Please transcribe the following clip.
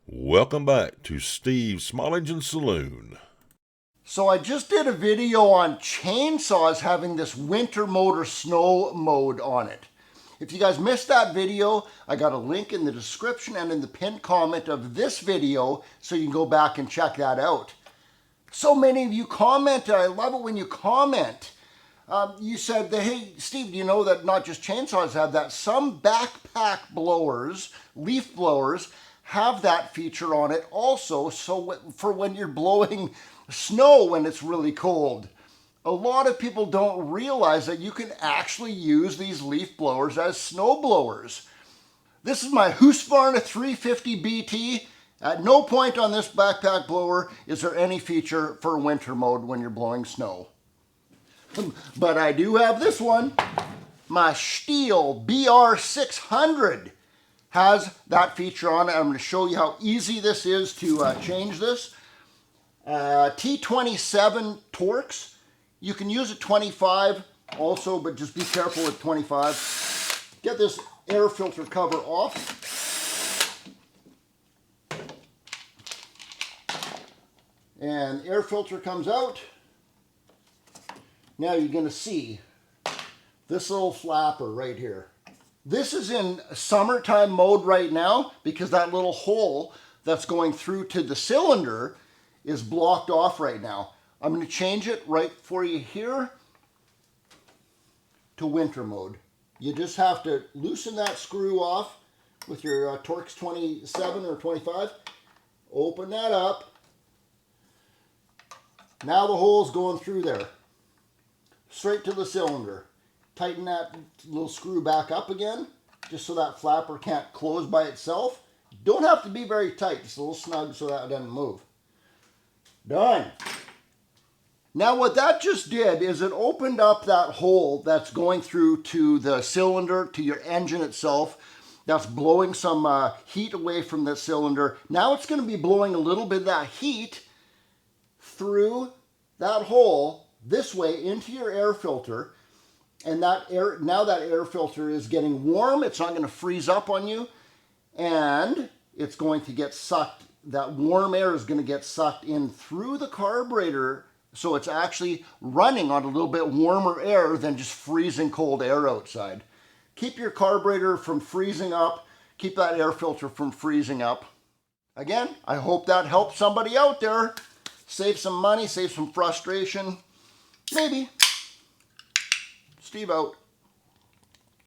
Welcome back to Steve's Small Engine Saloon. So I just did a video on chainsaws having this winter mode or snow mode on it. If you guys missed that video, I got a link in the description and in the pinned comment of this video so you can go back and check that out. So many of you commented. I love it when you comment. You said that, hey, Steve, do you know that not just chainsaws have that? Some backpack blowers, leaf blowers, have that feature on it also, so for when you're blowing snow when it's really cold. A lot of people don't realize that you can actually use these leaf blowers as snow blowers. This is my Husqvarna 350 BT. At no point on this backpack blower is there any feature for winter mode when you're blowing snow. But I do have this one. My Stihl BR600 has that feature on it. I'm going to show you how easy this is to change this. T27 Torx. You can use a 25 also, but just be careful with 25. Get this air filter cover off. And air filter comes out. Now you're going to see this little flapper right here. This is in summertime mode right now because that little hole that's going through to the cylinder is blocked off right now. I'm going to change it right for you here to winter mode. You just have to loosen that screw off with your Torx 27 or 25. Open that up. Now the hole's going through there. Straight to the cylinder. Tighten that little screw back up again, just so that flapper can't close by itself. Don't have to be very tight, just a little snug so that it doesn't move. Done. Now what that just did is it opened up that hole that's going through to the cylinder, to your engine itself. That's blowing some heat away from the cylinder. Now it's going to be blowing a little bit of that heat through that hole this way into your air filter. And that air, now that air filter is getting warm. It's not going to freeze up on you. And it's going to get sucked. That warm air is going to get sucked in through the carburetor. So it's actually running on a little bit warmer air than just freezing cold air outside. Keep your carburetor from freezing up. Keep that air filter from freezing up. Again, I hope that helps somebody out there. Save some money, save some frustration. Maybe. Steve out.